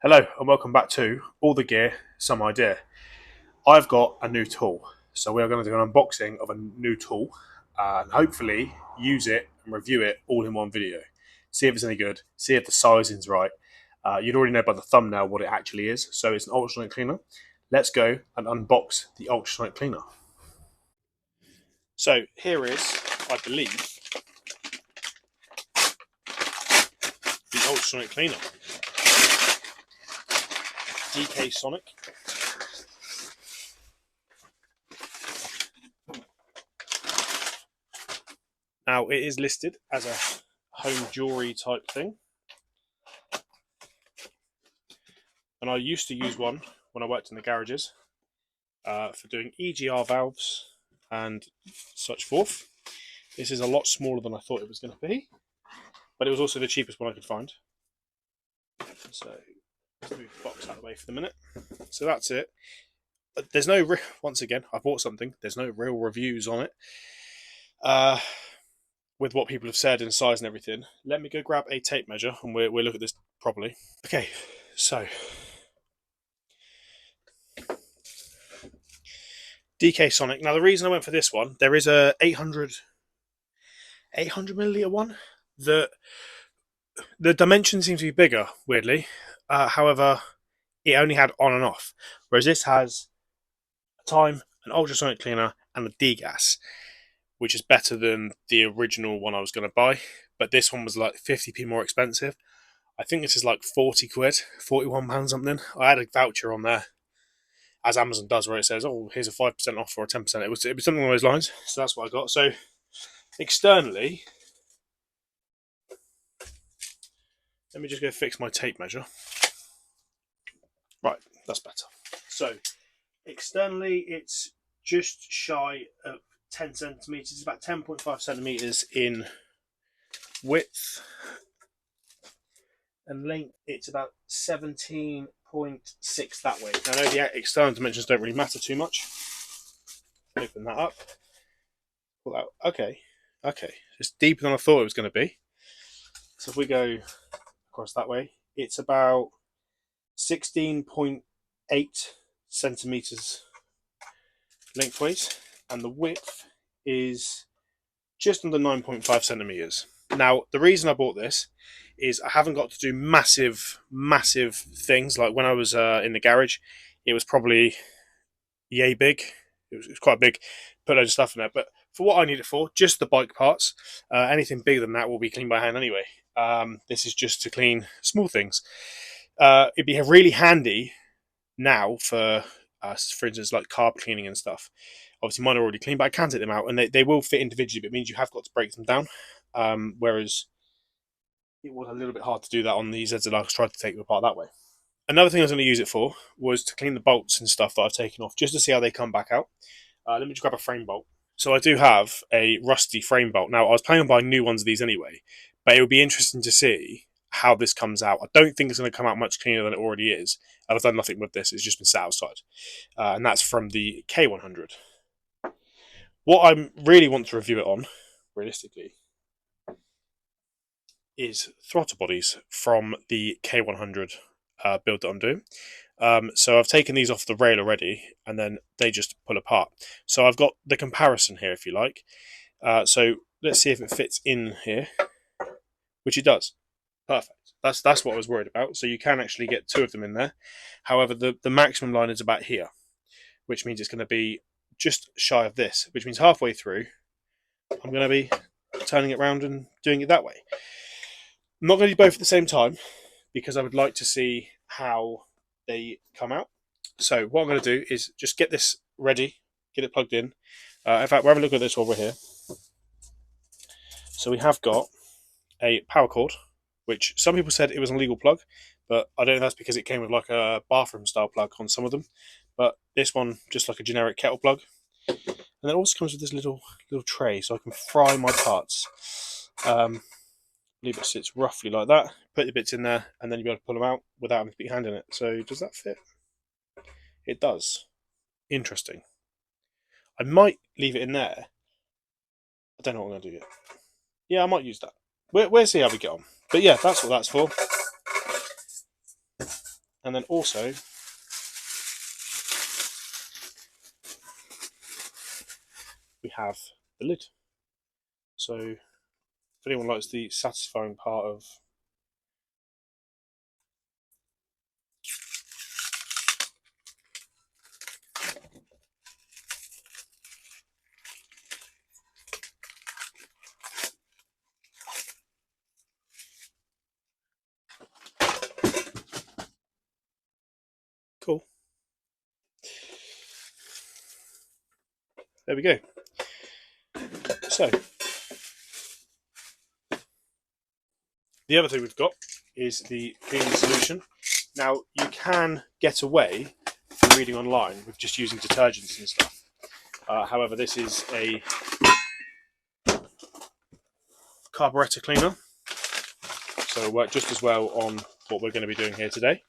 Hello and welcome back to All the Gear, Some Idea. I've got a new tool, so we are going to do an unboxing of a new tool and hopefully use it and review it all in one video. See if it's any good, see if the sizing's right. You'd already know by the thumbnail what it actually is, so it's an ultrasonic cleaner. Let's go and unbox the ultrasonic cleaner. So here is, I believe, the ultrasonic cleaner. Atgsiyt. Now it is listed as a home jewelry type thing, and I used to use one when I worked in the garages for doing EGR valves and such forth. This is a lot smaller than I thought it was going to be, but it was also the cheapest one I could find. So let's move the box out of the way for the minute. So that's it. There's no, once again, I bought something. There's no real reviews on it. With what people have said in size and everything. Let me go grab a tape measure and we'll look at this properly. Okay, so Atgsiyt. Now the reason I went for this one, there is a 800 milliliter one that the dimensions seem to be bigger, weirdly. However, it only had on and off, whereas this has a time, an ultrasonic cleaner, and a degas, which is better than the original one I was going to buy. But this one was like 50p more expensive. I think this is like 40 quid, £41 something. I had a voucher on there, as Amazon does, where it says, oh, here's a 5% off or a 10%. It was something along those lines. So that's what I got. So externally, let me just go fix my tape measure. Right, that's better. So externally, it's just shy of 10 centimeters. It's about 10.5 centimeters in width, and length it's about 17.6 that way. Now, I know the external dimensions don't really matter too much. Open that up. Pull out. Okay. It's deeper than I thought it was going to be. So if we go across that way, it's about 16.8 centimeters lengthways, and the width is just under 9.5 centimeters. Now, the reason I bought this is I haven't got to do massive things. Like when I was in the garage, it was probably yay big. It was quite big, put loads of stuff in there. But for what I need it for, just the bike parts. Anything bigger than that will be cleaned by hand anyway. This is just to clean small things. It'd be really handy now for instance, like carb cleaning and stuff. Obviously, mine are already clean, but I can take them out, and they will fit individually, but it means you have got to break them down. Whereas it was a little bit hard to do that on these ZZR because I tried to take them apart that way. Another thing I was going to use it for was to clean the bolts and stuff that I've taken off, just to see how they come back out. Let me just grab a frame bolt. So I do have a rusty frame bolt. Now, I was planning on buying new ones of these anyway, but it would be interesting to see how this comes out. I don't think it's going to come out much cleaner than it already is. I've done nothing with this. It's just been sat outside. And that's from the K100. What I really want to review it on, realistically, is throttle bodies from the K100 build that I'm doing. So I've taken these off the rail already, and then they just pull apart. So I've got the comparison here, if you like. So let's see if it fits in here, which it does. Perfect. That's what I was worried about. So you can actually get two of them in there. However, the maximum line is about here, which means it's going to be just shy of this, which means halfway through, I'm going to be turning it around and doing it that way. I'm not going to do both at the same time because I would like to see how they come out. So what I'm going to do is just get this ready, get it plugged in. In fact, we'll have a look at this while we're here. So we have got a power cord, which some people said it was an illegal plug, but I don't know if that's because it came with like a bathroom style plug on some of them. But this one, just like a generic kettle plug. And it also comes with this little tray so I can fry my parts. I believe it sits roughly like that. Put the bits in there and then you'll be able to pull them out without having to put your hand in it. So does that fit? It does. Interesting. I might leave it in there. I don't know what I'm going to do yet. Yeah, I might use that. We'll see how we get on. But yeah, that's what that's for. And then also we have the lid. So if anyone likes the satisfying part of cool. There we go. So the other thing we've got is the cleaning solution. Now you can get away from reading online with just using detergents and stuff. However, this is a carburetor cleaner, so it'll work just as well on what we're going to be doing here today.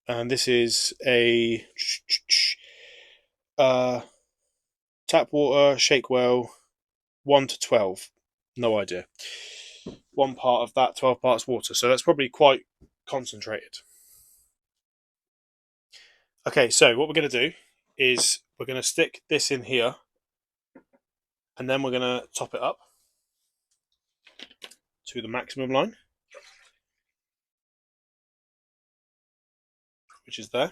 And this is a tap water, shake well, 1 to 12. No idea. 1 part of that, 12 parts water. So that's probably quite concentrated. Okay, so what we're going to do is we're going to stick this in here, and then we're going to top it up to the maximum line, which is there.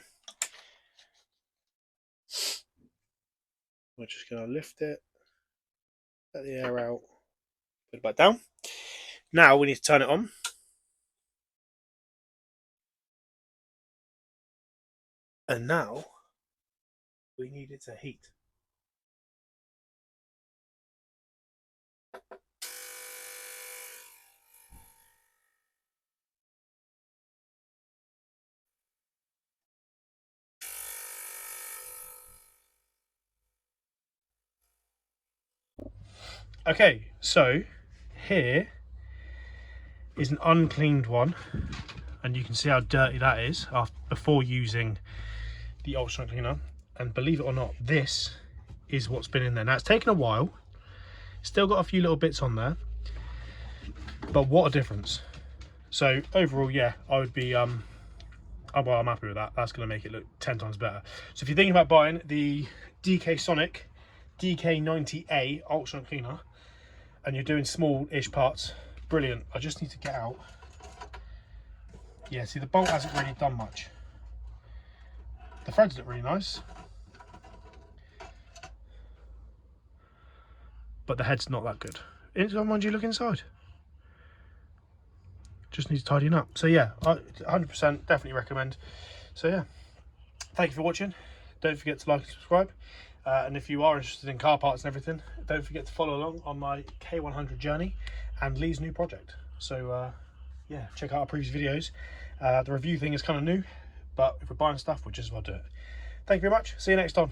We're just going to lift it, let the air out, put it back down. Now we need to turn it on. And now we need it to heat. Okay, so here is an uncleaned one, and you can see how dirty that is before using the ultrasonic cleaner. And believe it or not, this is what's been in there. Now it's taken a while, still got a few little bits on there, but what a difference. So overall, yeah, I would be well, I'm happy with that. That's going to make it look 10 times better. So if you're thinking about buying the Sonic DK90A ultrasonic cleaner and you're doing small-ish parts, brilliant. I just need to get out. Yeah, see, the bolt hasn't really done much. The threads look really nice, but the head's not that good. Mind you, look inside. Just need to tidying up. So yeah, 100% definitely recommend. So yeah, thank you for watching. Don't forget to like and subscribe. And if you are interested in car parts and everything, don't forget to follow along on my K100 journey and Lee's new project. So yeah, check out our previous videos. The review thing is kind of new, but if we're buying stuff, we'll just as well do it. Thank you very much. See you next time.